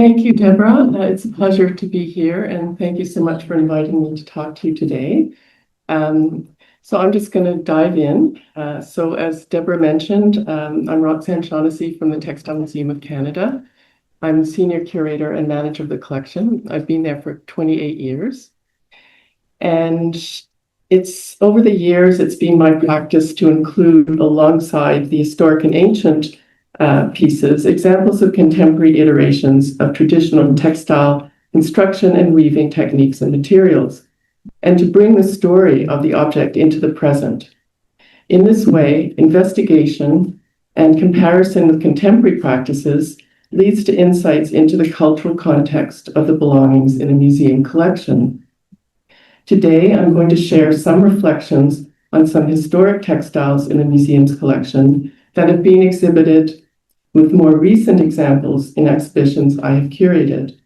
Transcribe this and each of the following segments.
Thank you, Deborah. It's a pleasure to be here, and thank you so much for inviting me to talk to you today. So I'm just going to dive in. So as Deborah mentioned, I'm Roxane Shaugnessy from the Textile Museum of Canada. I'm Senior Curator and Manager of the collection. I've been there for 28 years. And over the years, it's been my practice to include alongside the historic and ancient pieces, examples of contemporary iterations of traditional textile construction and weaving techniques and materials, and to bring the story of the object into the present. In this way, investigation and comparison with contemporary practices leads to insights into the cultural context of the belongings in a museum collection. Today, I'm going to share some reflections on some historic textiles in the museum's collection that have been exhibited, with more recent examples in exhibitions I have curated.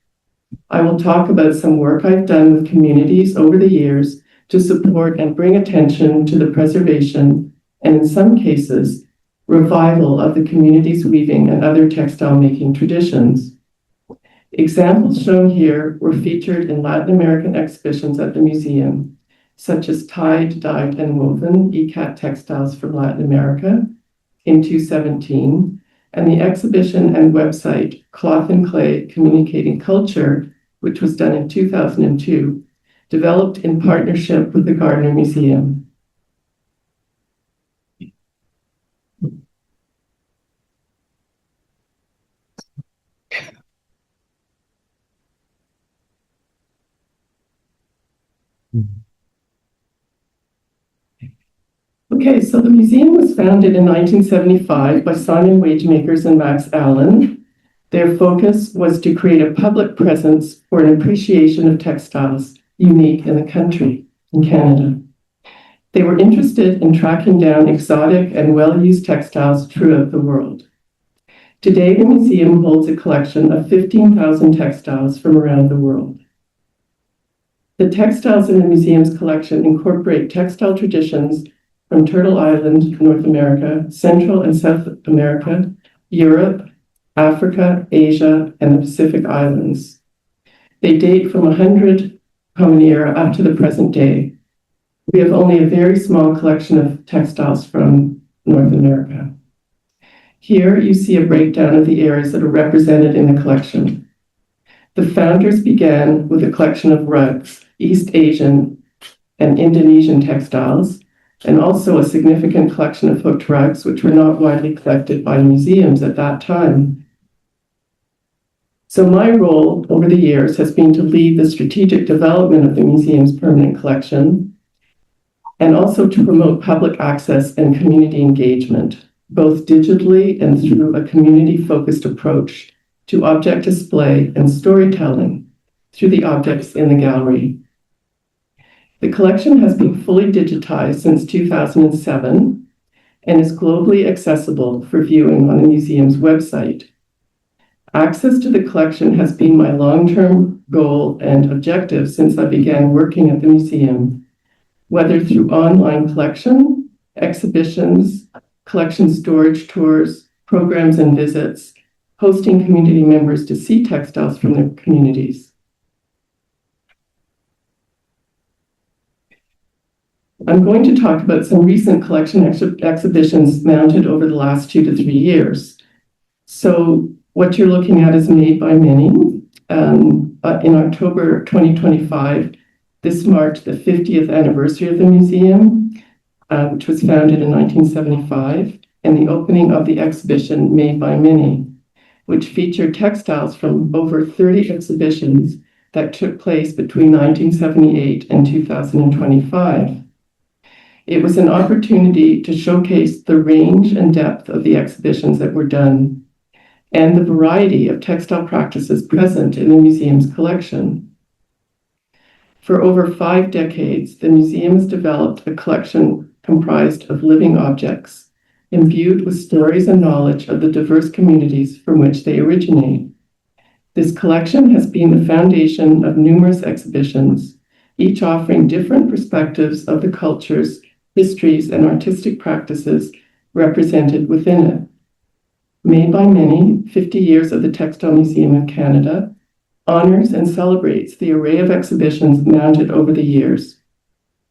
I will talk about some work I've done with communities over the years to support and bring attention to the preservation and, in some cases, revival of the community's weaving and other textile making traditions. Examples shown here were featured in Latin American exhibitions at the museum, such as Tied, Dyed, and Woven ECAT textiles from Latin America in 2017, and the exhibition and website Cloth and Clay Communicating Culture, which was done in 2002, developed in partnership with the Gardner Museum. Okay, so the museum was founded in 1975 by Simon Wagemakers and Max Allen. Their focus was to create a public presence for an appreciation of textiles unique in the country, in Canada. They were interested in tracking down exotic and well-used textiles throughout the world. Today, the museum holds a collection of 15,000 textiles from around the world. The textiles in the museum's collection incorporate textile traditions from Turtle Island, North America, Central and South America, Europe, Africa, Asia, and the Pacific Islands. They date from 100 Common Era up to the present day. We have only a very small collection of textiles from North America. Here you see a breakdown of the areas that are represented in the collection. The founders began with a collection of rugs, East Asian and Indonesian textiles, and also a significant collection of hooked rugs, which were not widely collected by museums at that time. So my role over the years has been to lead the strategic development of the museum's permanent collection, and also to promote public access and community engagement, both digitally and through a community-focused approach to object display and storytelling through the objects in the gallery. The collection has been fully digitized since 2007 and is globally accessible for viewing on the museum's website. Access to the collection has been my long-term goal and objective since I began working at the museum, whether through online collection, exhibitions, collection storage tours, programs and visits, hosting community members to see textiles from their communities. I'm going to talk about some recent collection exhibitions mounted over the last 2 to 3 years. So what you're looking at is Made by Many. In October 2025, this marked the 50th anniversary of the museum, which was founded in 1975, and the opening of the exhibition Made by Many, which featured textiles from over 30 exhibitions that took place between 1978 and 2025. It was an opportunity to showcase the range and depth of the exhibitions that were done and the variety of textile practices present in the museum's collection. For over 5 decades, the museum has developed a collection comprised of living objects, imbued with stories and knowledge of the diverse communities from which they originate. This collection has been the foundation of numerous exhibitions, each offering different perspectives of the cultures, histories, and artistic practices represented within it. made by many, 50 Years of the Textile Museum of Canada, honors and celebrates the array of exhibitions mounted over the years,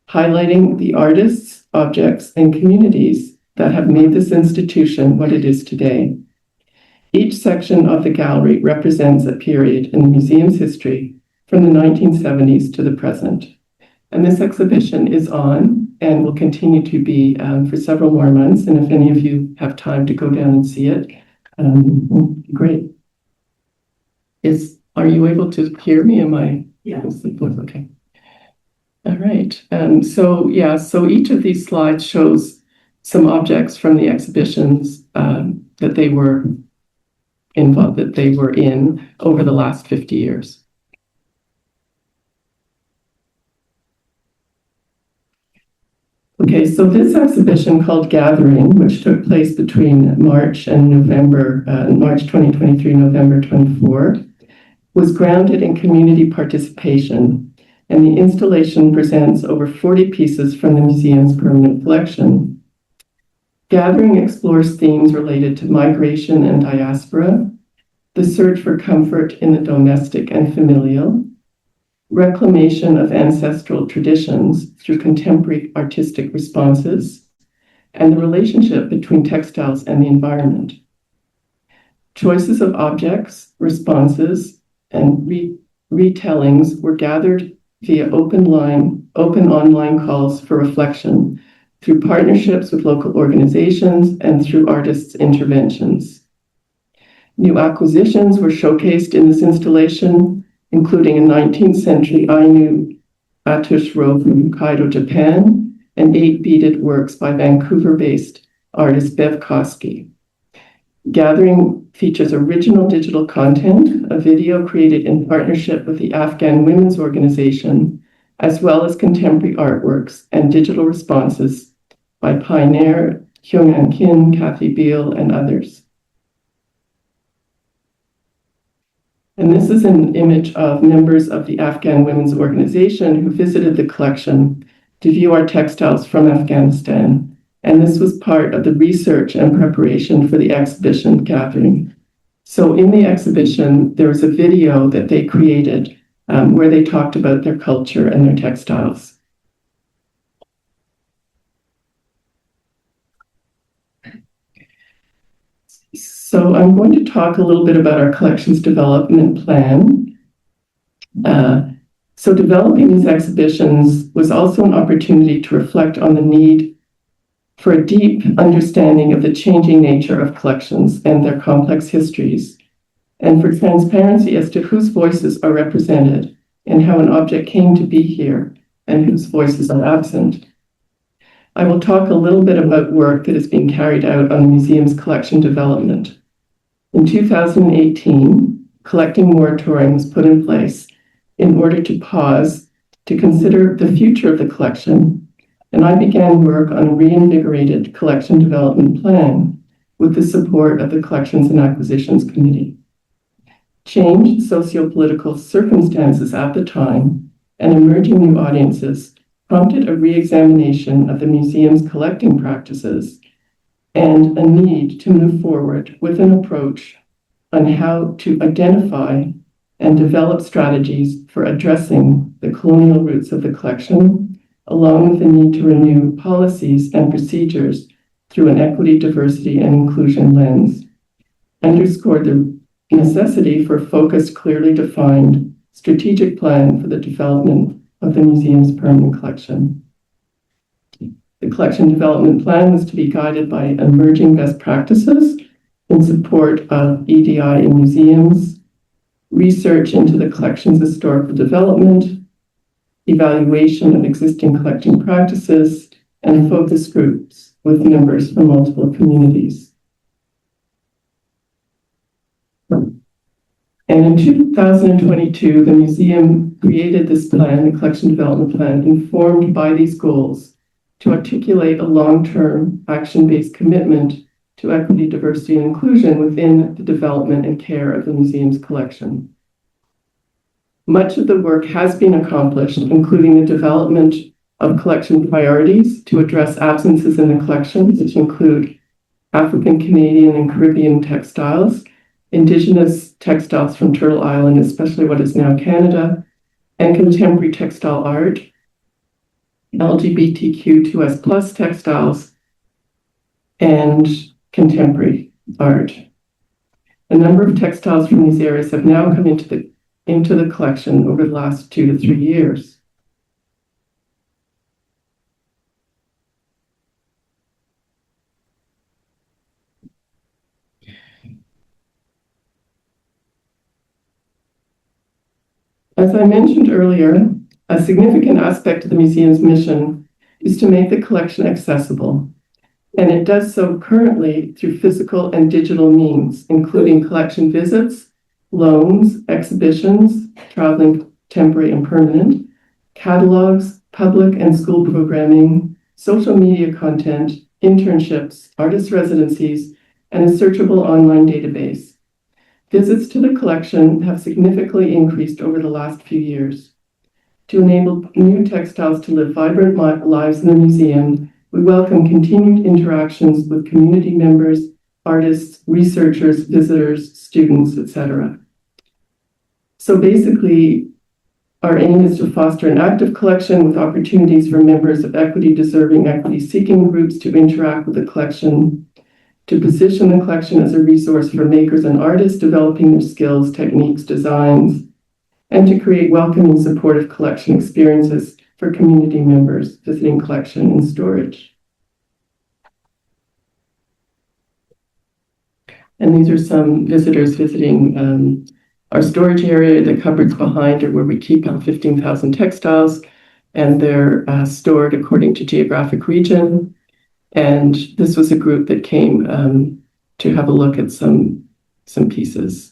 highlighting the artists, objects, and communities that have made this institution what it is today. Each section of the gallery represents a period in the museum's history from the 1970s to the present. And this exhibition is on and will continue to be for several more months. And if any of you have time to go down and see it, great. Are you able to hear me? Am I? Yeah. Okay. All right. So each of these slides shows some objects from the exhibitions that they were involved, that they were in over the last 50 years. Okay, so this exhibition called Gathering, which took place between March and November, March 2023, November 24, was grounded in community participation, and the installation presents over 40 pieces from the museum's permanent collection. Gathering explores themes related to migration and diaspora, the search for comfort in the domestic and familial, reclamation of ancestral traditions through contemporary artistic responses, and the relationship between textiles and the environment. Choices of objects, responses, and retellings were gathered via open online calls for reflection through partnerships with local organizations and through artists' interventions. New acquisitions were showcased in this installation, including a 19th century Ainu Atush robe from Hokkaido, Japan, and 8 beaded works by Vancouver-based artist Bev Koski. Gathering features original digital content, a video created in partnership with the Afghan Women's Organization, as well as contemporary artworks and digital responses by Pioneer, Hyung-An Kim, Kathy Beal, and others. And this is an image of members of the Afghan Women's Organization who visited the collection to view our textiles from Afghanistan. And this was part of the research and preparation for the exhibition Gathering. So in the exhibition, there was a video that they created where they talked about their culture and their textiles. So I'm going to talk a little bit about our collections development plan. So developing these exhibitions was also an opportunity to reflect on the need for a deep understanding of the changing nature of collections and their complex histories, and for transparency as to whose voices are represented and how an object came to be here and whose voices are absent. I will talk a little bit about work that is being carried out on the museum's collection development. In 2018, collecting moratorium was put in place in order to pause to consider the future of the collection, and I began work on a reinvigorated collection development plan with the support of the Collections and Acquisitions Committee. Changed sociopolitical circumstances at the time and emerging new audiences prompted a re-examination of the museum's collecting practices and a need to move forward with an approach on how to identify and develop strategies for addressing the colonial roots of the collection, along with the need to renew policies and procedures through an equity, diversity, and inclusion lens, underscored the necessity for a focused, clearly defined strategic plan for the development of the museum's permanent collection. The collection development plan was to be guided by emerging best practices in support of EDI in museums, research into the collection's historical development, evaluation of existing collecting practices, and focus groups with members from multiple communities. And in 2022, the museum created this plan, the collection development plan, informed by these goals to articulate a long-term action-based commitment to equity, diversity, and inclusion within the development and care of the museum's collection. Much of the work has been accomplished, including the development of collection priorities to address absences in the collection, which include African, Canadian, and Caribbean textiles, Indigenous textiles from Turtle Island, especially what is now Canada, and contemporary textile art, LGBTQ2S+ textiles, and contemporary art. A number of textiles from these areas have now come into the collection over the last 2 to 3 years. As I mentioned earlier, a significant aspect of the museum's mission is to make the collection accessible, and it does so currently through physical and digital means, including collection visits, loans, exhibitions, traveling temporary and permanent, catalogs, public and school programming, social media content, internships, artist residencies, and a searchable online database. Visits to the collection have significantly increased over the last few years. To enable new textiles to live vibrant lives in the museum, we welcome continued interactions with community members, artists, researchers, visitors, students, etc. So basically, our aim is to foster an active collection with opportunities for members of equity-deserving, equity-seeking groups to interact with the collection, to position the collection as a resource for makers and artists developing their skills, techniques, designs, and to create welcoming, supportive collection experiences for community members visiting collection and storage. And these are some visitors visiting our storage area. The cupboards behind are where we keep about 15,000 textiles, and they're stored according to geographic region. And this was a group that came to have a look at some pieces.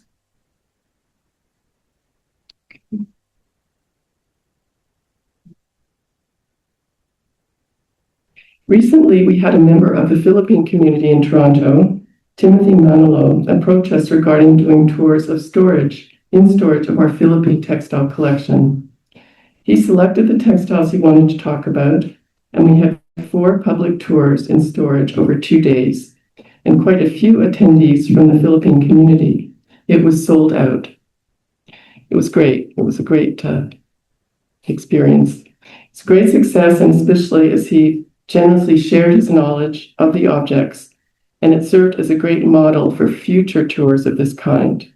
Recently, we had a member of the Philippine community in Toronto, Timothy Manalo, approach us regarding doing tours of storage of our Philippine textile collection. He selected the textiles he wanted to talk about, and we had 4 public tours in storage over 2 days, and quite a few attendees from the Philippine community. It was sold out. It was great. It was a great experience. It's a great success, and especially as he generously shared his knowledge of the objects, and it served as a great model for future tours of this kind.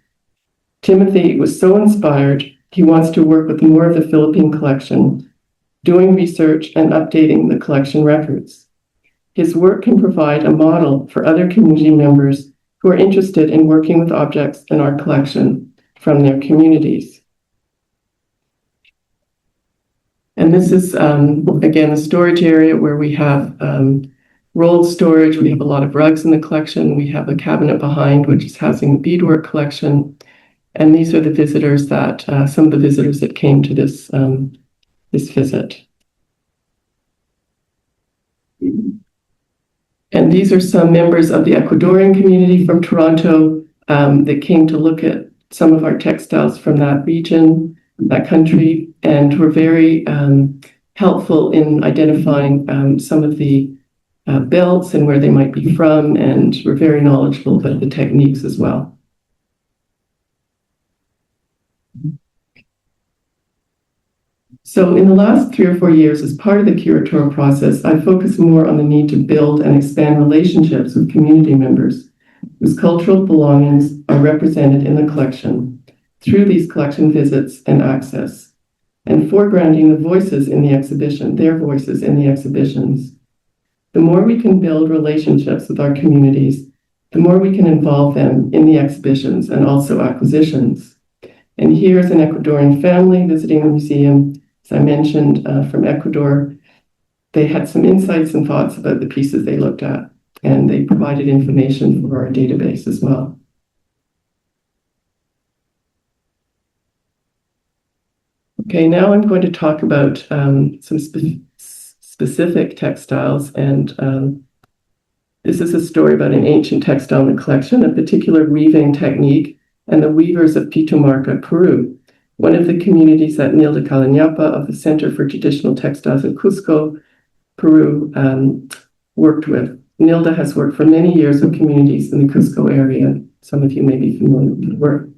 Timothy was so inspired, he wants to work with more of the Philippine collection, doing research and updating the collection records. His work can provide a model for other community members who are interested in working with objects in our collection from their communities. And this is, again, the storage area where we have rolled storage. We have a lot of rugs in the collection. We have a cabinet behind, which is housing the beadwork collection. And these are the visitors that, some of the visitors that came to this visit. And these are some members of the Ecuadorian community from Toronto that came to look at some of our textiles from that region, that country, and were very helpful in identifying some of the belts and where they might be from, and were very knowledgeable about the techniques as well. So in the last 3 or 4 years, as part of the curatorial process, I focused more on the need to build and expand relationships with community members whose cultural belongings are represented in the collection through these collection visits and access, and foregrounding the voices in the exhibition, their voices in the exhibitions. The more we can build relationships with our communities, the more we can involve them in the exhibitions and also acquisitions. And here's an Ecuadorian family visiting the museum. As I mentioned, from Ecuador. They had some insights and thoughts about the pieces they looked at, and they provided information for our database as well. Okay, now I'm going to talk about some specific textiles, and this is a story about an ancient textile in the collection, a particular weaving technique, and the weavers of Pitumarca, Peru, one of the communities that Nilda Calanyapa of the Center for Traditional Textiles in Cusco, Peru, worked with. Nilda has worked for many years with communities in the Cusco area. Some of you may be familiar with her work.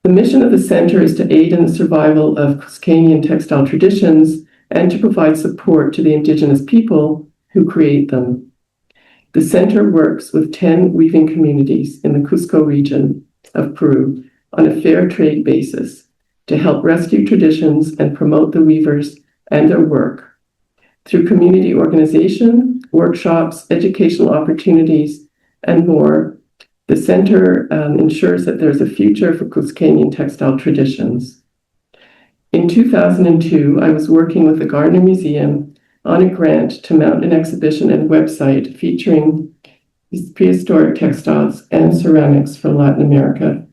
The mission of the center is to aid in the survival of Cuscanian textile traditions and to provide support to the indigenous people who create them. The center works with 10 weaving communities in the Cusco region of Peru on a fair trade basis to help rescue traditions and promote the weavers and their work. Through community organization, workshops, educational opportunities, and more, the center ensures that there's a future for Cuscanian textile traditions. In 2002, I was working with the Gardner Museum on a grant to mount an exhibition and website featuring prehistoric textiles and ceramics from Latin America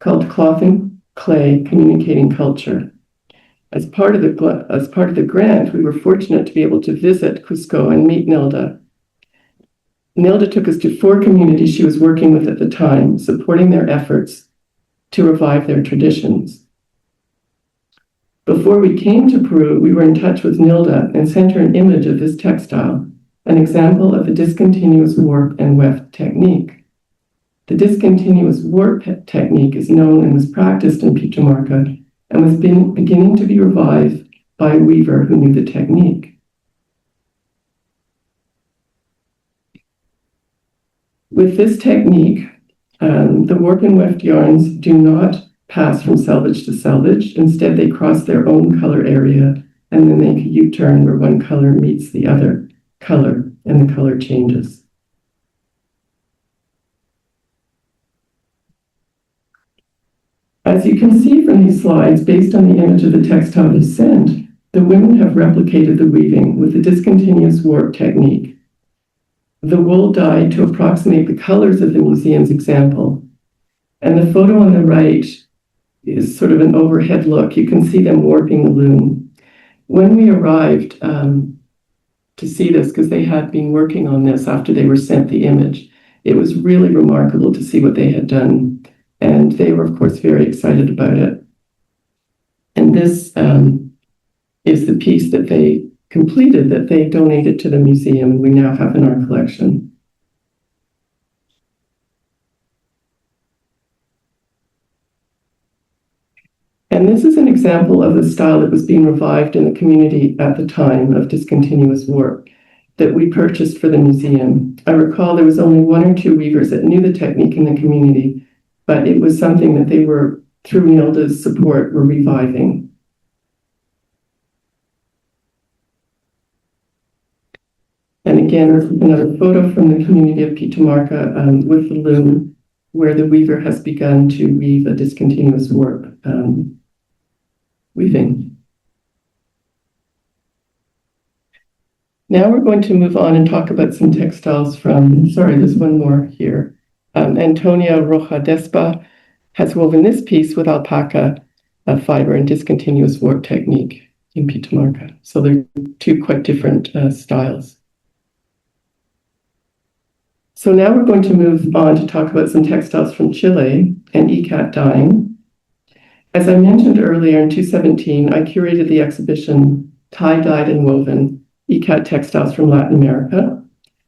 called Cloth and Clay Communicating Culture. As part of the grant, we were fortunate to be able to visit Cusco and meet Nilda. Nilda took us to 4 communities she was working with at the time, supporting their efforts to revive their traditions. Before we came to Peru, we were in touch with Nilda and sent her an image of this textile, an example of the discontinuous warp and weft technique. The discontinuous warp technique is known and was practiced in Pitamarca and was beginning to be revived by a weaver who knew the technique. With this technique, the warp and weft yarns do not pass from selvage to selvage. Instead, they cross their own color area and then make a U-turn where one color meets the other color and the color changes. As you can see from these slides, based on the image of the textile you sent, the women have replicated the weaving with the discontinuous warp technique. The wool dyed to approximate the colors of the museum's example. And the photo on the right is sort of an overhead look. You can see them warping the loom. When we arrived to see this, because they had been working on this after they were sent the image, it was really remarkable to see what they had done. And they were, of course, very excited about it. And this is the piece that they completed, that they donated to the museum, and we now have in our collection. And this is an example of the style that was being revived in the community at the time of discontinuous warp that we purchased for the museum. I recall there was only 1 or 2 weavers that knew the technique in the community, but it was something that they were, through Nilda's support, were reviving. And again, this is another photo from the community of Pitamarca with the loom, where the weaver has begun to weave a discontinuous warp weaving. Now we're going to move on and talk about some textiles from, sorry, there's one more here. Antonia Roja-Despa has woven this piece with alpaca fiber and discontinuous warp technique in Pitamarca. So they're 2 quite different styles. So now we're going to move on to talk about some textiles from Chile and ikat dyeing. As I mentioned earlier, in 2017, I curated the exhibition Tie-Dyed and Woven, ikat Textiles from Latin America,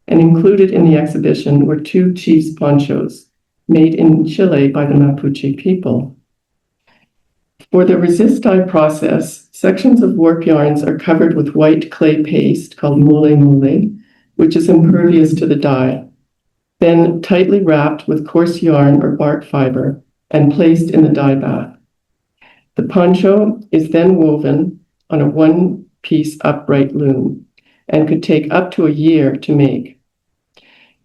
and included in the exhibition were 2 chief's ponchos made in Chile by the Mapuche people. For the resist dye process, sections of warp yarns are covered with white clay paste called mole mole, which is impervious to the dye, then tightly wrapped with coarse yarn or bark fiber and placed in the dye bath. The poncho is then woven on a 1-piece upright loom and could take up to a year to make.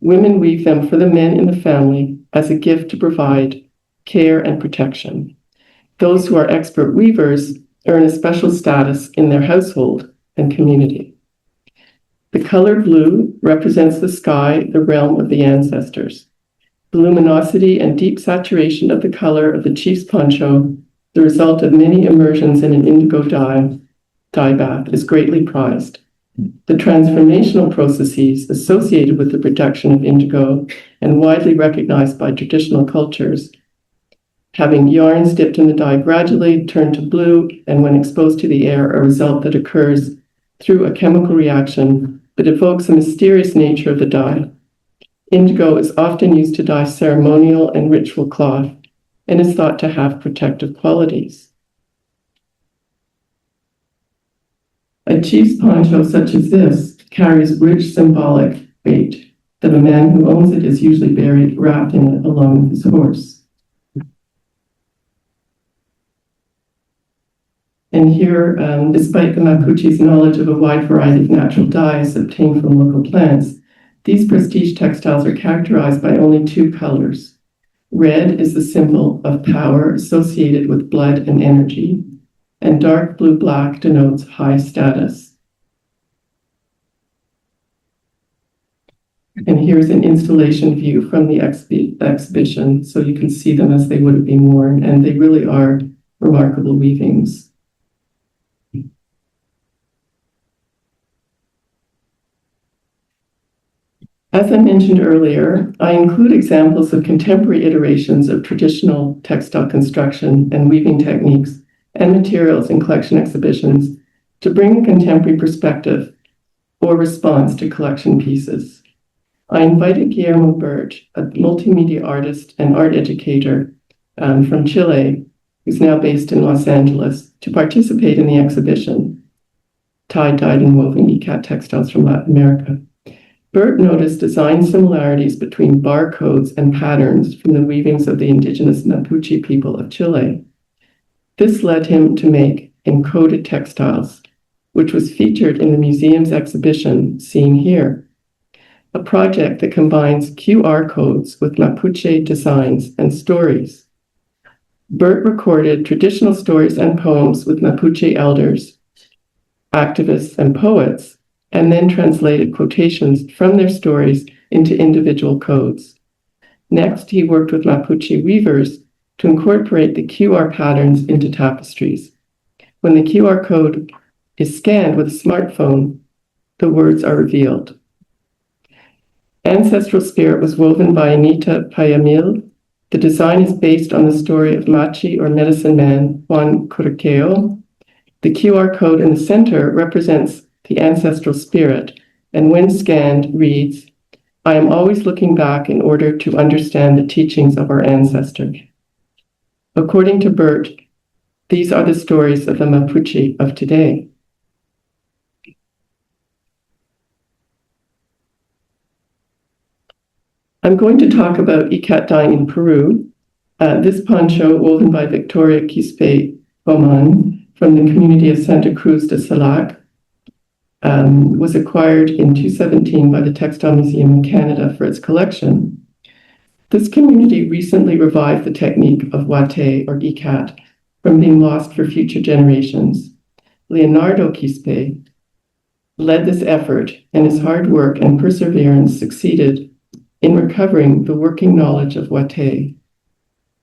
Women weave them for the men in the family as a gift to provide care and protection. Those who are expert weavers earn a special status in their household and community. The color blue represents the sky, the realm of the ancestors. The luminosity and deep saturation of the color of the chief's poncho, the result of many immersions in an indigo dye bath, is greatly prized. The transformational processes associated with the production of indigo and widely recognized by traditional cultures, having yarns dipped in the dye gradually turn to blue, and when exposed to the air, a result that occurs through a chemical reaction but evokes the mysterious nature of the dye. Indigo is often used to dye ceremonial and ritual cloth and is thought to have protective qualities. A chief's poncho such as this carries rich symbolic weight that the man who owns it is usually buried wrapped in it along with his horse. And here, despite the Mapuche's knowledge of a wide variety of natural dyes obtained from local plants, these prestige textiles are characterized by only two colors. Red is the symbol of power associated with blood and energy, and dark blue-black denotes high status. And here's an installation view from the exhibition, so you can see them as they would have been worn, and they really are remarkable weavings. As I mentioned earlier, I include examples of contemporary iterations of traditional textile construction and weaving techniques and materials in collection exhibitions to bring a contemporary perspective or response to collection pieces. I invited Guillermo Bert, a multimedia artist and art educator from Chile, who's now based in Los Angeles, to participate in the exhibition, Tie-Dyed and Woven ikat Textiles from Latin America. Bert noticed design similarities between barcodes and patterns from the weavings of the indigenous Mapuche people of Chile. This led him to make encoded textiles, which was featured in the museum's exhibition seen here, a project that combines QR codes with Mapuche designs and stories. Bert recorded traditional stories and poems with Mapuche elders, activists, and poets, and then translated quotations from their stories into individual codes. Next, he worked with Mapuche weavers to incorporate the QR patterns into tapestries. When the QR code is scanned with a smartphone, the words are revealed. Ancestral Spirit was woven by Anita Payamil. The design is based on the story of Machi or medicine man Juan Curiqueo. The QR code in the center represents the ancestral spirit, and when scanned, reads, "I am always looking back in order to understand the teachings of our ancestors." According to Bert, these are the stories of the Mapuche of today. I'm going to talk about ikat dyeing in Peru. This poncho, woven by Victoria Quispe Boman from the community of Santa Cruz de Salac, was acquired in 2017 by the Textile Museum in Canada for its collection. This community recently revived the technique of wate or ikat from being lost for future generations. Leonardo Quispe led this effort, and his hard work and perseverance succeeded in recovering the working knowledge of wate.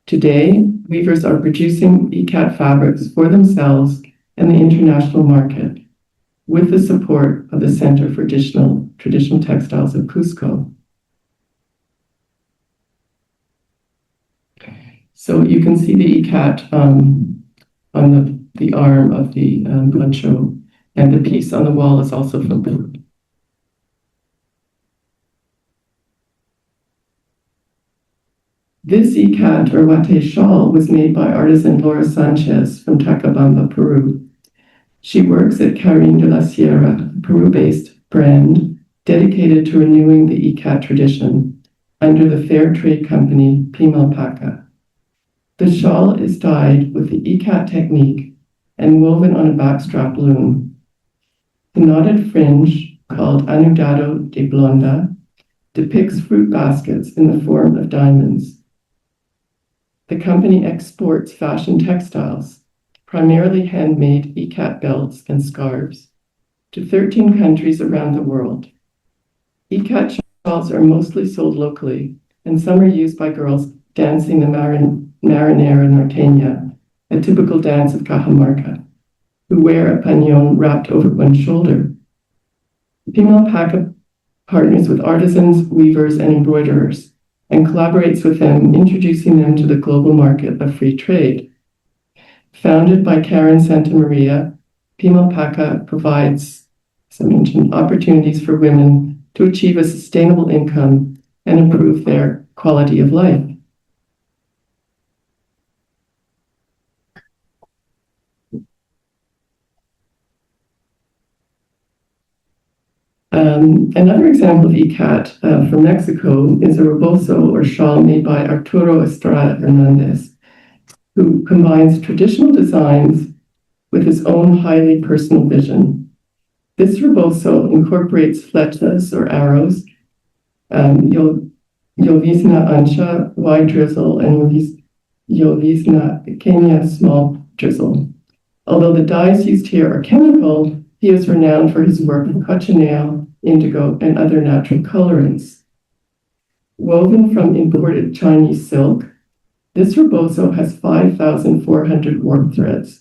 Today, weavers are producing ikat fabrics for themselves and the international market, with the support of the Center for Traditional Textiles of Cusco. So you can see the ikat on the arm of the poncho, and the piece on the wall is also from Peru. This ikat or wate shawl was made by artisan Laura Sanchez from Tacabamba, Peru. She works at Carine de la Sierra, a Peru-based brand dedicated to renewing the ikat tradition under the fair trade company Pimalpaca. The shawl is dyed with the ikat technique and woven on a backstrap loom. The knotted fringe, called anudado de blonda, depicts fruit baskets in the form of diamonds. The company exports fashion textiles, primarily handmade ikat belts and scarves, to 13 countries around the world. Ikat shawls are mostly sold locally, and some are used by girls dancing the marinera norteña, a typical dance of Cajamarca, who wear a pañón wrapped over one shoulder. Pimalpaca partners with artisans, weavers, and embroiderers, and collaborates with them, introducing them to the global market of free trade. Founded by Karen Santamaria, Pimalpaca provides as I mentioned, opportunities for women to achieve a sustainable income and improve their quality of life. Another example of ikat from Mexico is a rebozo or shawl made by Arturo Estrada Hernandez, who combines traditional designs with his own highly personal vision. This rebozo incorporates flechas or arrows, llovizna ancha, wide drizzle, and llovizna pequeña, small drizzle. Although the dyes used here are chemical, he is renowned for his work with cochineal, indigo, and other natural colorants. Woven from imported Chinese silk, this rebozo has 5,400 warp threads,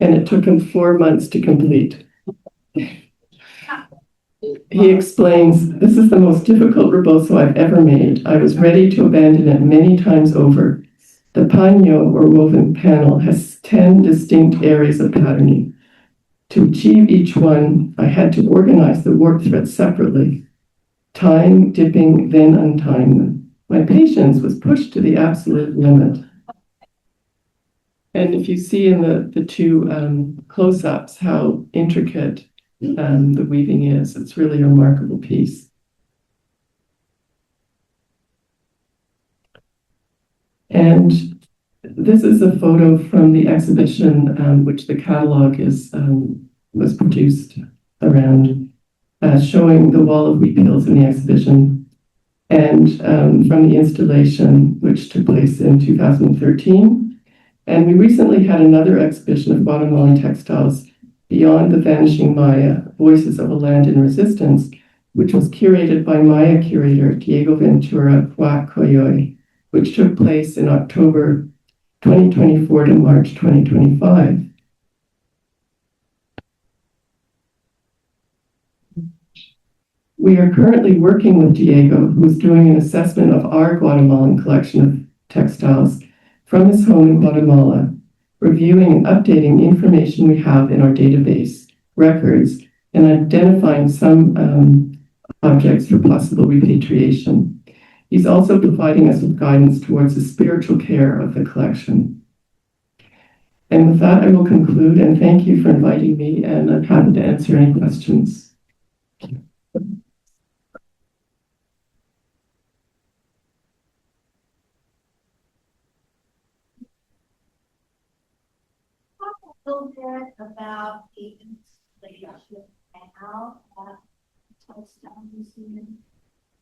and it took him 4 months to complete. He explains, "This is the most difficult rebozo I've ever made. I was ready to abandon it many times over. The paño, or woven panel, has 10 distinct areas of patterning. To achieve each one, I had to organize the warp threads separately, tying, dipping, then untying them. My patience was pushed to the absolute limit." And if you see in the two close-ups how intricate the weaving is, it's really a remarkable piece. And this is a photo from the exhibition, which the catalog was produced around, showing the wall of wheat fields in the exhibition, and from the installation, which took place in 2013. And we recently had another exhibition of Guatemalan textiles, Beyond the Vanishing Maya, Voices of a Land in Resistance, which was curated by Maya curator Diego Ventura Coyoy, which took place in October 2024 to March 2025. We are currently working with Diego, who is doing an assessment of our Guatemalan collection of textiles from his home in Guatemala, reviewing and updating the information we have in our database records and identifying some objects for possible repatriation. He's also providing us with guidance towards the spiritual care of the collection. And with that, I will conclude, and thank you for inviting me, and I'm happy to answer any questions. Talk a little bit about the installation now at Textile Museum,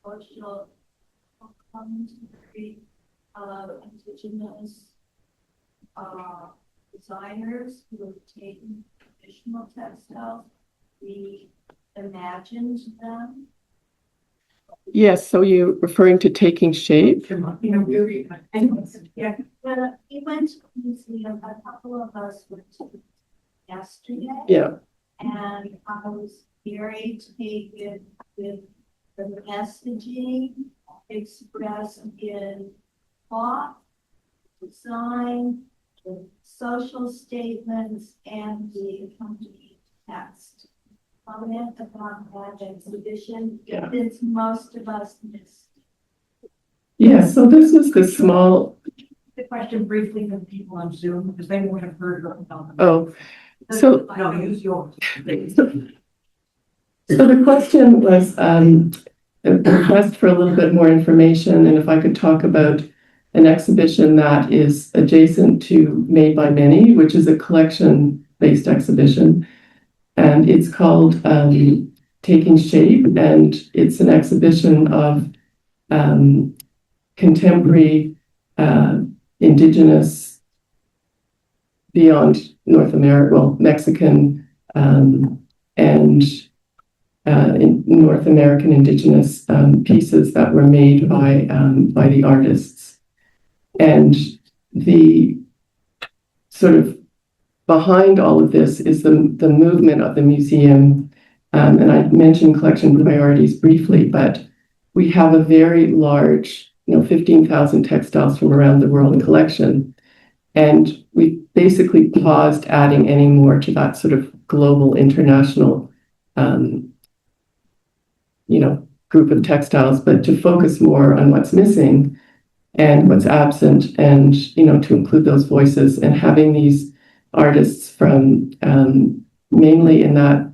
social commentary of indigenous designers who have taken traditional textiles, reimagined them. Yes, so you're referring to taking shape? Yeah. We went to the museum, a couple of us went to yesterday. Yeah. And I was very taken with the messaging expressed in thought, design, the social statements, and the accompanying text. Comment about that exhibition, Yeah. since most of us missed. Yeah, so this is the small. The question briefly for the people on Zoom, because they would have heard about them. Oh, so. No, use yours. So the question was a request for a little bit more information, and if I could talk about an exhibition that is adjacent to Made by Many, which is a collection-based exhibition, and it's called Taking Shape, and it's an exhibition of contemporary indigenous beyond North America, well, Mexican and in North American indigenous pieces that were made by the artists. And the sort of behind all of this is the movement of the museum. And I mentioned collection priorities briefly, but we have a very large, 15,000 textiles from around the world collection. And we basically paused adding any more to that sort of global international group of textiles, but to focus more on what's missing and what's absent, and to include those voices, and having these artists from mainly in that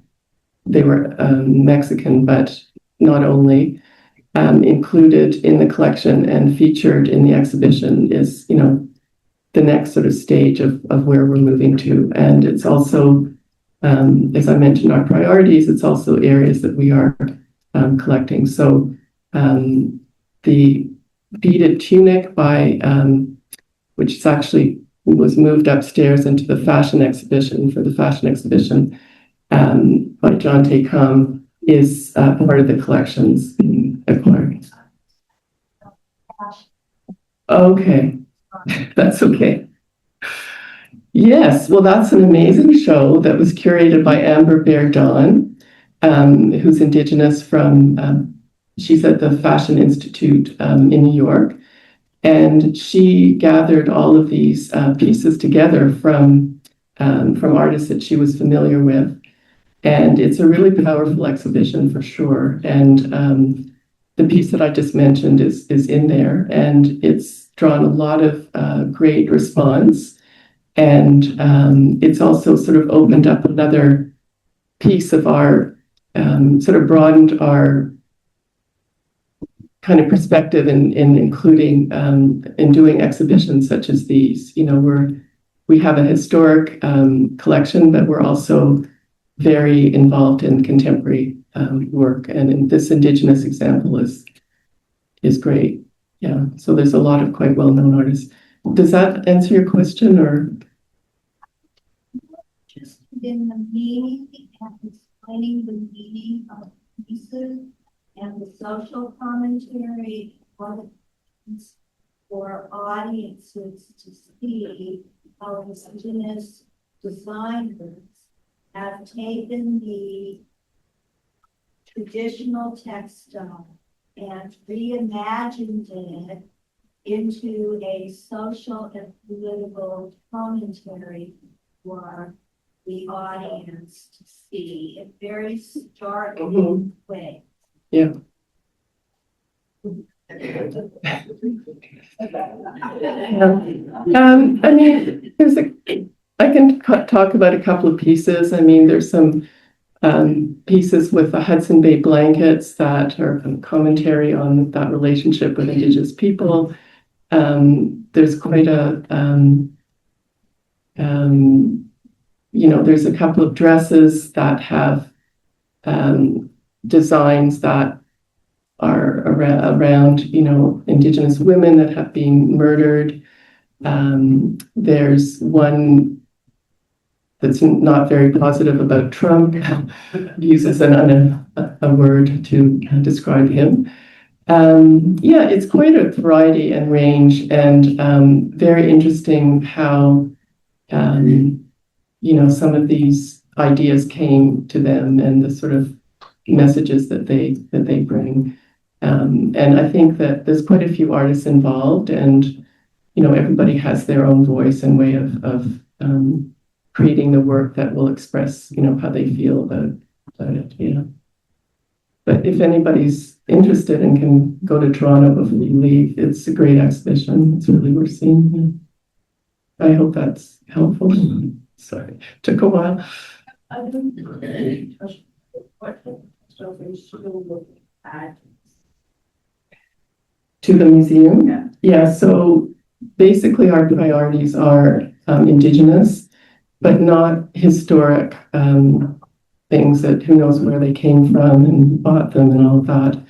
they were Mexican, but not only, included in the collection and featured in the exhibition is, the next sort of stage of where we're moving to. And it's also, as I mentioned, our priorities, it's also areas that we are collecting. So the beaded tunic which is actually was moved upstairs into the fashion exhibition by John Tacom is part of the collections being acquired. Okay, that's okay. Yes, well, that's an amazing show that was curated by Amber Bear Dawn, who's Indigenous from, she's at the Fashion Institute in New York. And she gathered all of these pieces together from artists that she was familiar with. And it's a really powerful exhibition for sure. And the piece that I just mentioned is in there, and it's drawn a lot of great response. And it's also sort of opened up another piece of our, sort of broadened our kind of perspective in including in doing exhibitions such as these. We have a historic collection, but we're also very involved in contemporary work, and in this Indigenous example is great. Yeah, so there's a lot of quite well-known artists. Does that answer your question, or? Just in the meaning and explaining the meaning of pieces and the social commentary for audiences to see how Indigenous designers have taken the traditional textile and reimagined it into a social and political commentary for the audience to see in very stark way. Yeah. I mean, I can talk about a couple of pieces. I mean, there's some pieces with the Hudson Bay blankets that are commentary on that relationship with Indigenous people. There's quite a, there's a couple of dresses that have designs that are around, Indigenous women that have been murdered. There's one that's not very positive about Trump, uses a word to describe him. It's quite a variety and range, and very interesting how, some of these ideas came to them and the sort of messages that they bring. And I think that there's quite a few artists involved, and everybody has their own voice and way of creating the work that will express how they feel about it. But if anybody's interested and can go to Toronto before you leave, it's a great exhibition. It's really worth seeing. I hope that's helpful. Sorry, took a while. To the museum? Yeah, so basically our priorities are Indigenous, but not historic things that who knows where they came from and bought them and all of that.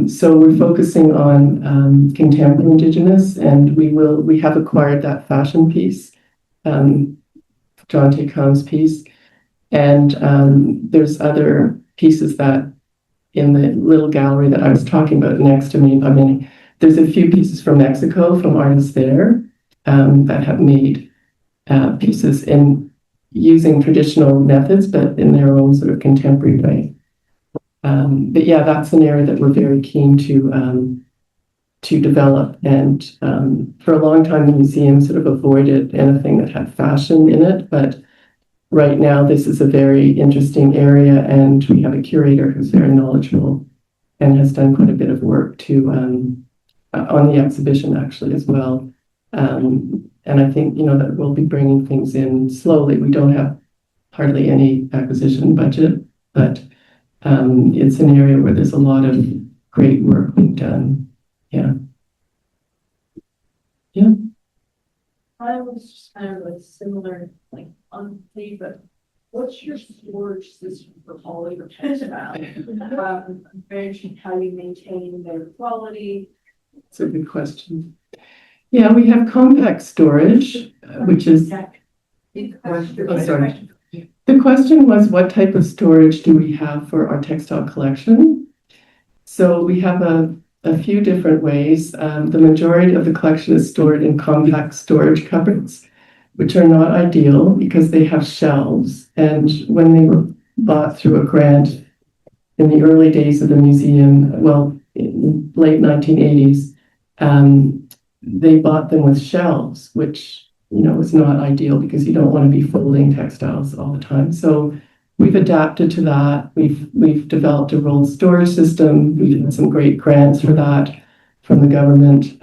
So we're focusing on contemporary Indigenous, and we have acquired that fashion piece, John Tacom's piece, and there's other pieces that in the little gallery that I was talking about next to me. I mean, there's a few pieces from Mexico from artists there that have made pieces in using traditional methods, but in their own sort of contemporary way. But yeah, that's an area that we're very keen to develop. And for a long time, the museum sort of avoided anything that had fashion in it, but right now, this is a very interesting area, and we have a curator who's very knowledgeable and has done quite a bit of work to on the exhibition actually as well. And I think, that we'll be bringing things in slowly. We don't have hardly any acquisition budget, but it's an area where there's a lot of great work being done. Yeah. I was just kind of like similar, like unpaid, but what's your storage system for all your textiles? Managing how you maintain their quality. It's a good question. Yeah, we have compact storage, which is, oh, sorry. The question was, what type of storage do we have for our textile collection? So we have a few different ways. The majority of the collection is stored in compact storage cupboards, which are not ideal because they have shelves. And when they were bought through a grant in the early days of the museum, well, in late 1980s, they bought them with shelves, which, is not ideal because you don't want to be folding textiles all the time. So we've adapted to that. We've developed a rolled storage system. We've had some great grants for that from the government.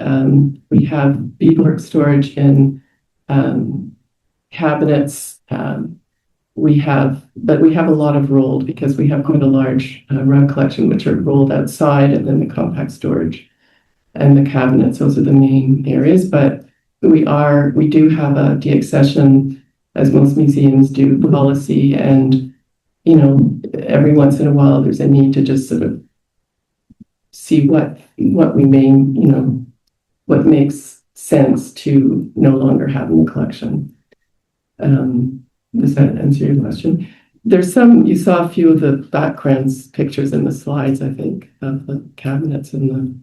We have beadwork storage in cabinets. We have a lot of rolled because we have quite a large rug collection, which are rolled outside, and then the compact storage and the cabinets. Those are the main areas. But we do have a deaccession, as most museums do, policy, and every once in a while there's a need to just sort of see what makes sense to no longer have in the collection. Does that answer your question? You saw a few of the backgrounds pictures in the slides, I think, of the cabinets and the,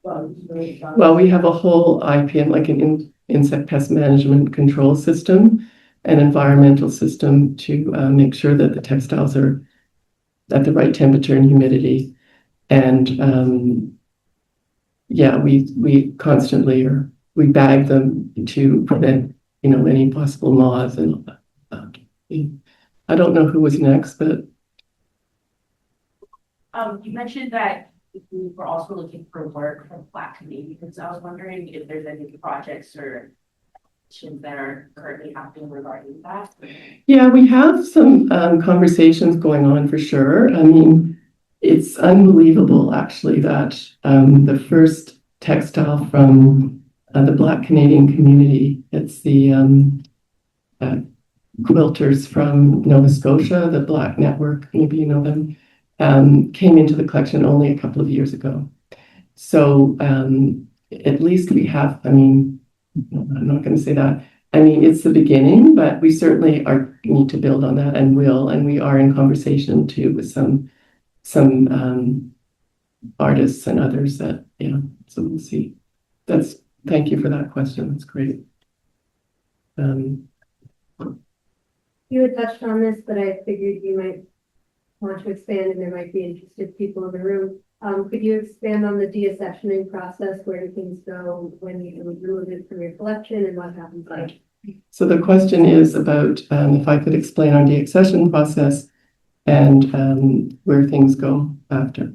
well, we have a whole IPM, like an insect pest management control system, an environmental system to make sure that the textiles are at the right temperature and humidity. And we constantly we bag them to prevent, any possible moths. And I don't know who was next, but you mentioned that you were also looking for work from Black Canadians. I was wondering if there's any projects or actions that are currently happening regarding that. Yeah, we have some conversations going on for sure. I mean, it's unbelievable actually that the first textile from the Black Canadian community, it's the quilters from Nova Scotia, the Black Network, maybe you know them, came into the collection only a couple of years ago. So at least we have, I'm not going to say that. I mean, it's the beginning, but we certainly need to build on that and we are in conversation too with some artists and others that, so we'll see. Thank you for that question. That's great. You had touched on this, but I figured you might want to expand and there might be interested people in the room. Could you expand on the deaccessioning process? Where do things go when you remove it from your collection and what happens next? So the question is about if I could explain our deaccession process and where things go after.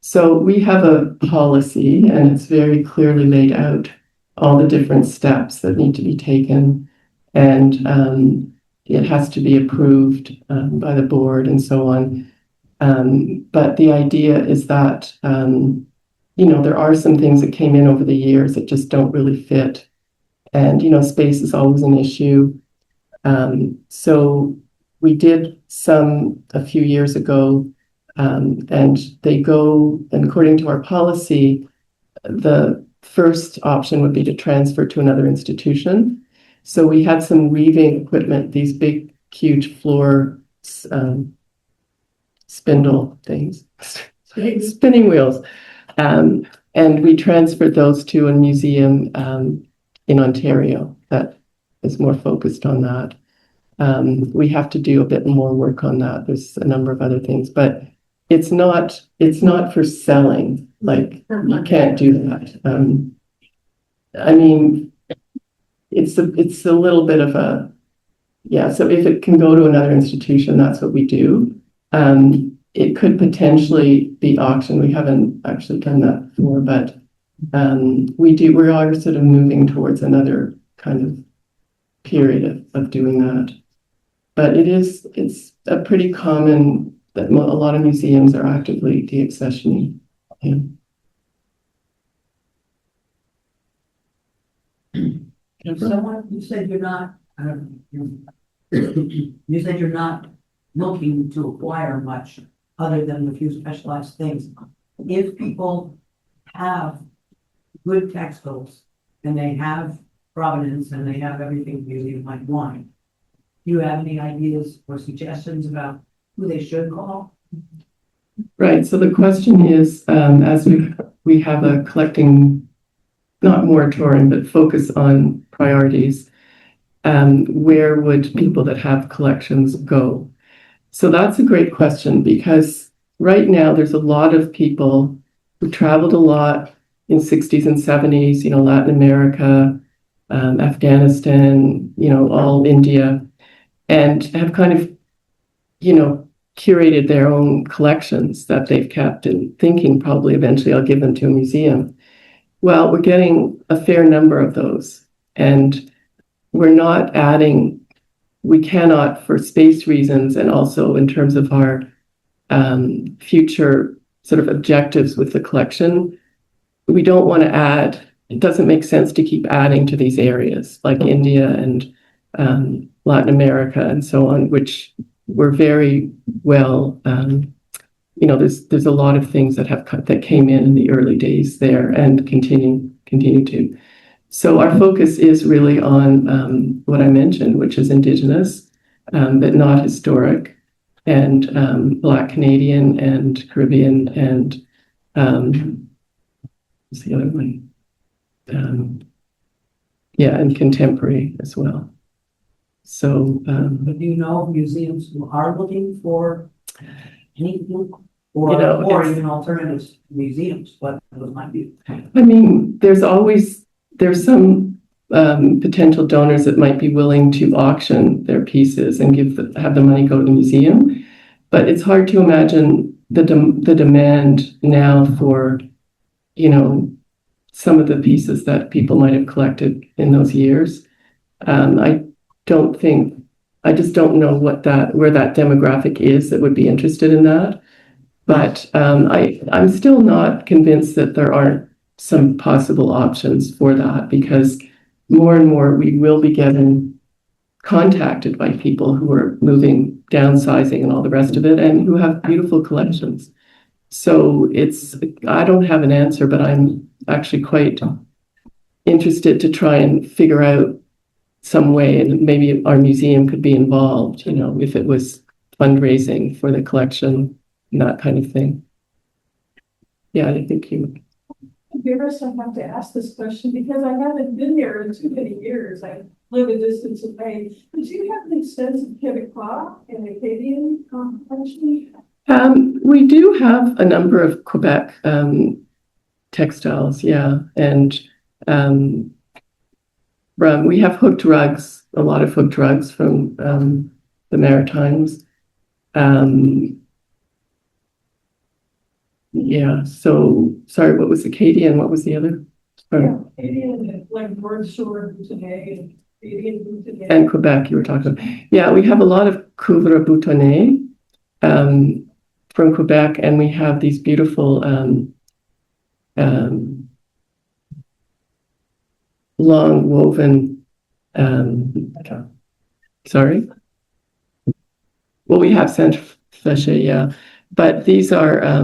So we have a policy and it's very clearly laid out all the different steps that need to be taken, and it has to be approved by the board and so on. But the idea is that, there are some things that came in over the years that just don't really fit. And, space is always an issue. So we did some a few years ago, and they go, and according to our policy, the first option would be to transfer to another institution. So we had some weaving equipment, these big, huge floor spindle things, spinning wheels. And we transferred those to a museum in Ontario that is more focused on that. We have to do a bit more work on that. There's a number of other things, but it's not for selling. Like, you can't do that. I mean, it's a little bit of a, yeah, so if it can go to another institution, that's what we do. It could potentially be auctioned. We haven't actually done that before, but we are sort of moving towards another kind of period of doing that. But it's a pretty common that a lot of museums are actively deaccessioning. Yeah. Someone, you said you're not, you said you're not looking to acquire much other than a few specialized things. If people have good textiles and they have provenance and they have everything the museum might want, do you have any ideas or suggestions about who they should call? Right. So the question is, as we have a collecting, not moratorium, but focus on priorities, where would people that have collections go? So that's a great question, because right now there's a lot of people who traveled a lot in 60s and 70s, Latin America, Afghanistan, all India, and have kind of, curated their own collections that they've kept and thinking probably eventually I'll give them to a museum. Well, we're getting a fair number of those, and we're not adding, we cannot, for space reasons and also in terms of our future sort of objectives with the collection, we don't want to add, it doesn't make sense to keep adding to these areas like India and Latin America and so on, which were very well, there's a lot of things that came in the early days there and continue to. So our focus is really on what I mentioned, which is Indigenous, but not historic, and Black Canadian and Caribbean, and what's the other one? And contemporary as well. So, But do you know of museums who are looking for anything? Or even alternatives to museums, what those might be? I mean, there's some potential donors that might be willing to auction their pieces and have the money go to the museum, but it's hard to imagine the demand now for, some of the pieces that people might have collected in those years. I just don't know where that demographic is that would be interested in that. But I'm still not convinced that there aren't some possible options for that, because more and more we will be getting contacted by people who are moving, downsizing and all the rest of it, and who have beautiful collections. So I don't have an answer, but I'm actually quite interested to try and figure out some way, and maybe our museum could be involved, if it was fundraising for the collection, that kind of thing. Yeah, I think you. Embarrassed I have to ask this question because I haven't been there in too many years. I live a distance away. But do you have an extensive Quebecois and Acadian collection? We do have a number of Quebec textiles, yeah, and we have hooked rugs, a lot of hooked rugs from the Maritimes. Yeah, so sorry, what was Acadian? What was the other? Yeah, Acadian, like word sword today, and Acadian today. And Quebec, you were talking about. Yeah, we have a lot of couvre boutonné from Quebec, and we have these beautiful long woven. Sorry. Well, we have Saint Fléché, yeah, but these are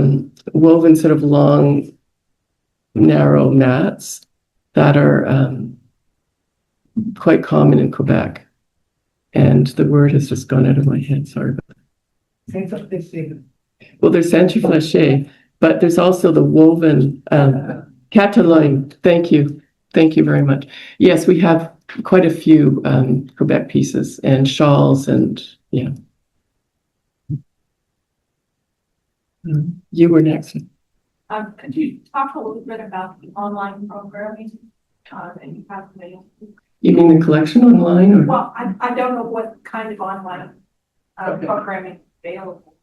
woven sort of long, narrow mats that are quite common in Quebec. And the word has just gone out of my head, sorry. Well, there's Saint Fléché, but there's also the woven Catalogne. Thank you. Thank you very much. Yes, we have quite a few Quebec pieces and shawls and, yeah. You were next. Could you talk a little bit about the online programming? and you have made. You mean the collection online or? Well, I don't know what kind of online Okay. programming is available.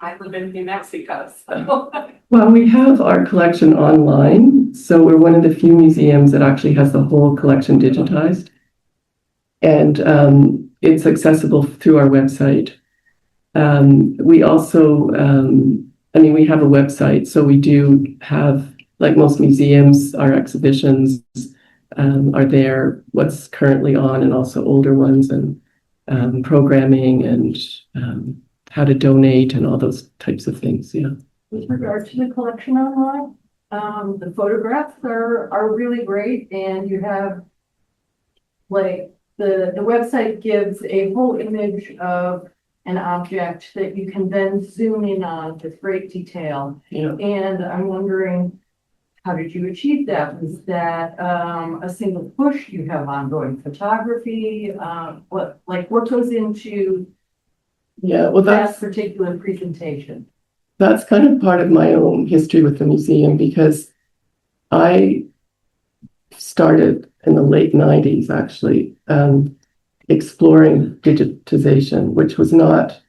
I live in New Mexico, so. Well, we have our collection online, so we're one of the few museums that actually has the whole collection digitized. And it's accessible through our website. We also, I mean, we have a website, so we do have, like most museums, our exhibitions are there, what's currently on, and also older ones, and programming, and how to donate, and all those types of things. Yeah. With regard to the collection online, the photographs are really great, and you have like the website gives a whole image of an object that you can then zoom in on with great detail. Yeah. And I'm wondering, how did you achieve that? Was that a single push? You have ongoing photography? What goes into Yeah. Well, that particular presentation? that's kind of part of my own history with the museum, because I started in the late 90s, actually, exploring digitization, which was not,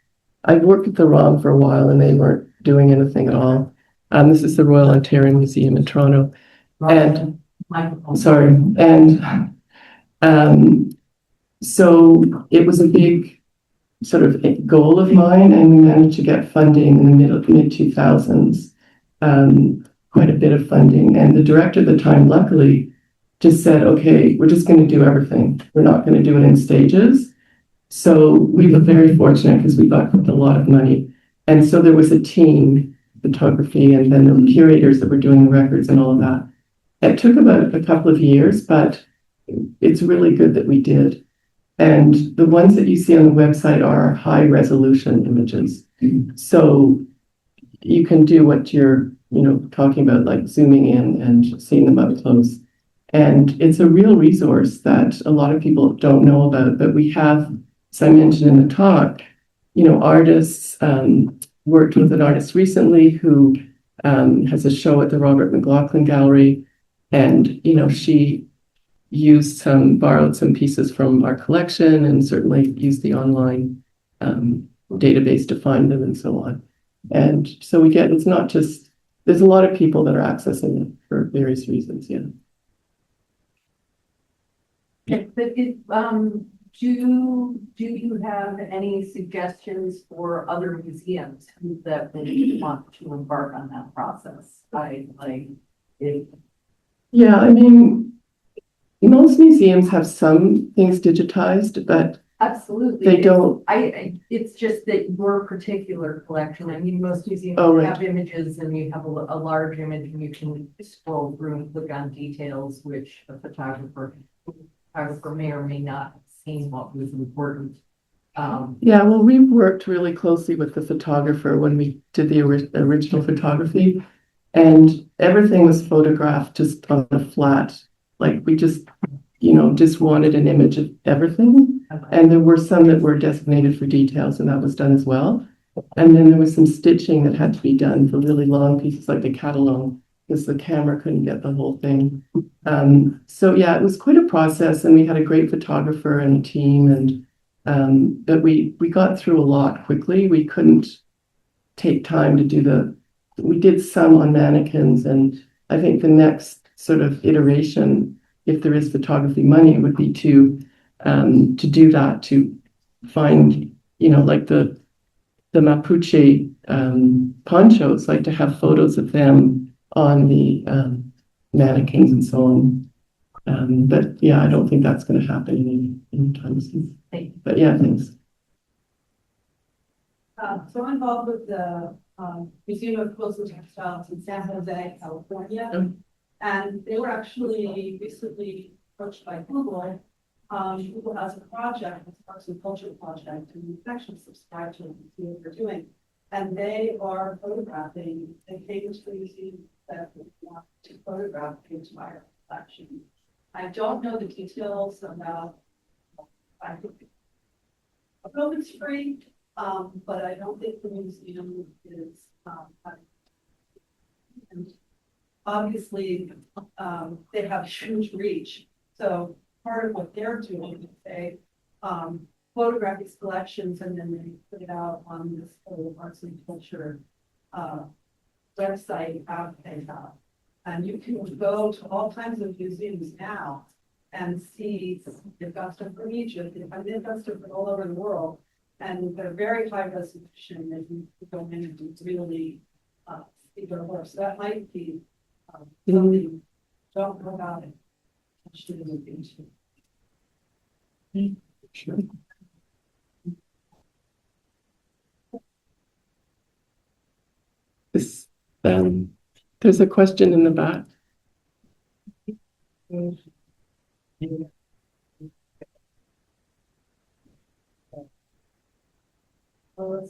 I worked at the ROM for a while and they weren't doing anything at all. This is the Royal Ontario Museum in Toronto. And sorry, and so it was a big sort of goal of mine, and we managed to get funding in the mid 2000s, quite a bit of funding. And the director at the time, luckily, just said, okay, we're just going to do everything. We're not going to do it in stages. So we were very fortunate because we got a lot of money. And so there was a team, photography, and then there were curators that were doing the records and all of that. It took about a couple of years, but it's really good that we did. And the ones that you see on the website are high resolution images. So you can do what you're, talking about, like zooming in and seeing them up close. And it's a real resource that a lot of people don't know about, but we have, as I mentioned in the talk, artists, worked with an artist recently who has a show at the Robert McLaughlin Gallery. And, she borrowed some pieces from our collection, and certainly used the online database to find them and so on. And so it's not just, there's a lot of people that are accessing it for various reasons. Yeah. Okay, but do you have any suggestions for other museums that would want to embark on that process? Yeah, I mean, most museums have some things digitized, but absolutely. they don't. It's just that your particular collection, I mean, most museums right. have images, and you have a large image and you can scroll through and click on details, which a photographer may or may not have seen what was important. Yeah, well, we worked really closely with the photographer when we did the original photography, and everything was photographed just on a flat, like we just wanted an image of everything. And there were some that were designated for details, and that was done as well. And then there was some stitching that had to be done for really long pieces like the catalogue, because the camera couldn't get the whole thing. So yeah, it was quite a process, and we had a great photographer and a team, and but we got through a lot quickly. We couldn't take time to do we did some on mannequins, and I think the next sort of iteration, if there is photography money, would be to do that, to find, like the Mapuche ponchos, like to have photos of them on the mannequins and so on. But yeah, I don't think that's going to happen anytime soon. But yeah, thanks. So I'm involved with the Museum of Clothes and Textiles in San Jose, California. And they were actually recently approached by Google. Google has a project, it's Arts and Culture project, and you can actually subscribe to it and see what they're doing. And they are photographing, they came to the museum that they want to photograph the entire collection. I don't know the details about, I think, it's free, but I don't think the museum is, obviously, they have huge reach. So part of what they're doing is they, photograph these collections and then they put it out on this whole arts and culture, website out there. And you can go to all kinds of museums now and see, they've got stuff from Egypt, they've got stuff from all over the world. And they're very high resolution, and you can go in and really, see their work. So that might be, something you don't know about it. I should have looked into. Sure. This, there's a question in the back. Oh,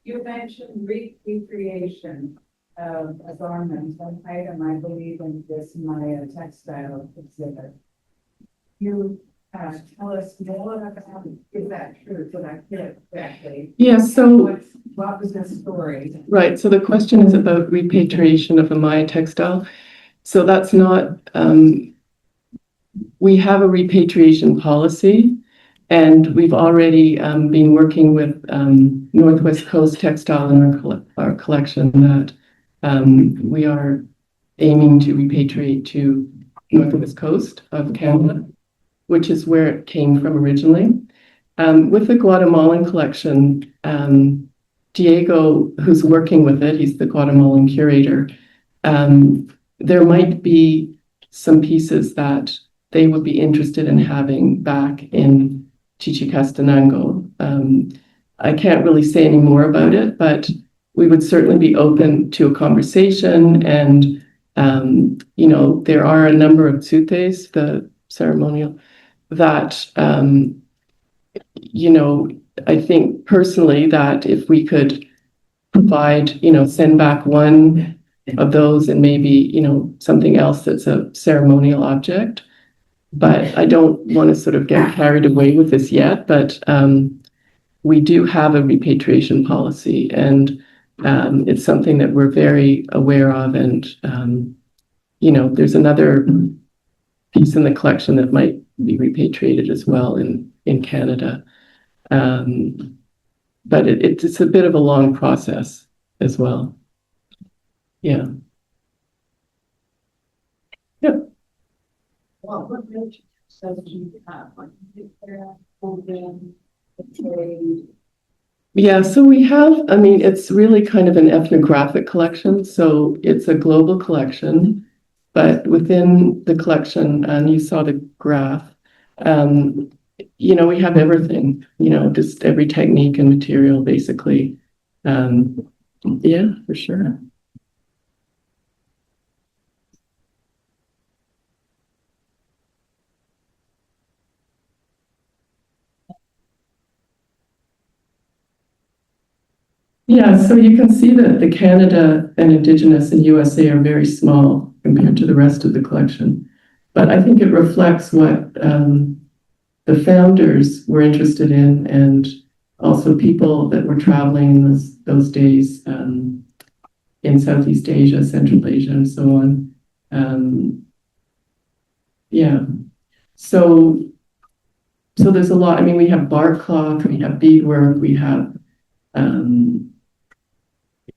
you mentioned recreation of garments, an item I believe in this my textile exhibit. You tell us more about, is that true? Did I get it correctly? Yeah, so What was the story? right, so the question is about repatriation of a Maya textile. So that's not, we have a repatriation policy, and we've already been working with Northwest Coast Textile in our collection that we are aiming to repatriate to Northwest Coast of Canada, which is where it came from originally. With the Guatemalan collection, Diego, who's working with it, he's the Guatemalan curator, there might be some pieces that they would be interested in having back in Chichicastenango. I can't really say any more about it, but we would certainly be open to a conversation. And, you know, there are a number of tsutes, the ceremonial, that, you know, I think personally that if we could provide, you know, send back one of those and maybe, you know, something else that's a ceremonial object. But I don't want to sort of get carried away with this yet, but we do have a repatriation policy, and it's something that we're very aware of. And, you know, there's another piece in the collection that might be repatriated as well in Canada. But it's a bit of a long process as well. Yeah. Well, what nature says you have, like, open, trade. Yeah, so we have, I mean, it's really kind of an ethnographic collection. So it's a global collection, but within the collection, and you saw the graph, you know, we have everything, you know, just every technique and material, basically. Yeah, for sure. Yeah, so you can see that the Canada and Indigenous and USA are very small compared to the rest of the collection. But I think it reflects what the founders were interested in, and also people that were traveling in those days in Southeast Asia, Central Asia, and so on. Yeah, so there's a lot. I mean, we have bark cloth, we have beadwork, we have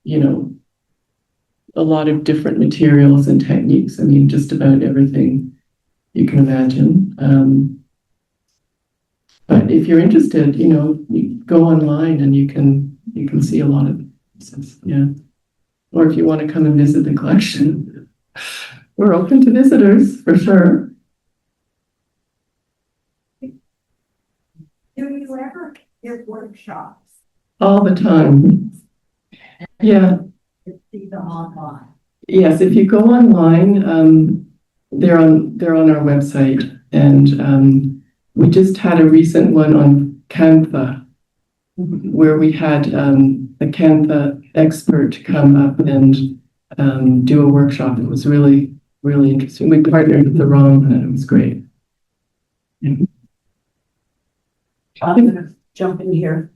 you know, a lot of different materials and techniques. I mean, just about everything you can imagine. But if you're interested, you know, you go online and you can see a lot of pieces. Yeah. Or if you want to come and visit the collection, we're open to visitors for sure. Do you ever give workshops? All the time. Yeah. See them online. Yes, if you go online, they're on our website, and we just had a recent one on Cantha, where we had a Cantha expert come up and do a workshop. It was really, really interesting. We partnered with the Rom, and it was great. Yeah. I'm gonna jump in here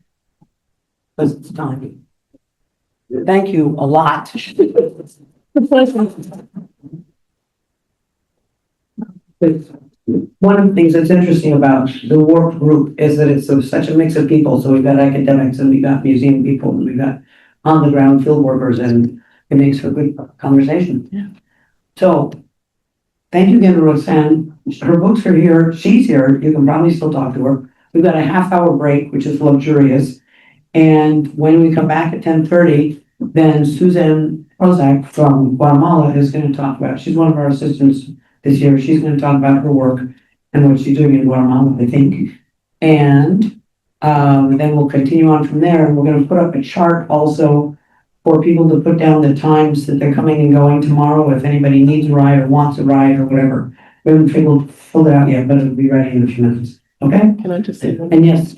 because it's time. Thank you a lot. One of the things that's interesting about the work group is that it's such a mix of people. So we've got academics and we've got museum people and we've got on the ground field workers, and it makes for good conversation. Yeah. So thank you again to Roxane. Her books are here. She's here. You can probably still talk to her. We've got a half-hour break, which is luxurious. And when we come back at 10:30, then Suzanne Prozac from Guatemala is going to talk about, she's one of our assistants this year. She's going to talk about her work and what she's doing in Guatemala, I think. And then we'll continue on from there. And we're going to put up a chart also for people to put down the times that they're coming and going tomorrow, if anybody needs a ride or wants a ride or whatever. We haven't filled it out yet, but it'll be ready in a few minutes. Okay? Can I just say one? And yes.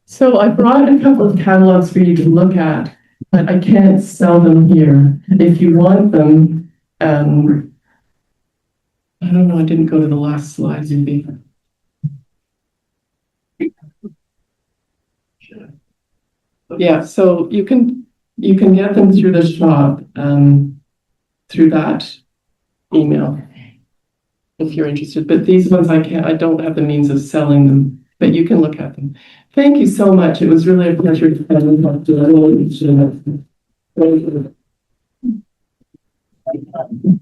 So I brought a couple of catalogs for you to look at, but I can't sell them here. If you want them, I don't know, I didn't go to the last slides maybe. Yeah, so you can get them through the shop, through that email, if you're interested. But these ones I don't have the means of selling them, but you can look at them. Thank you so much. It was really a pleasure to have you talk to. I really appreciate it. Thank you.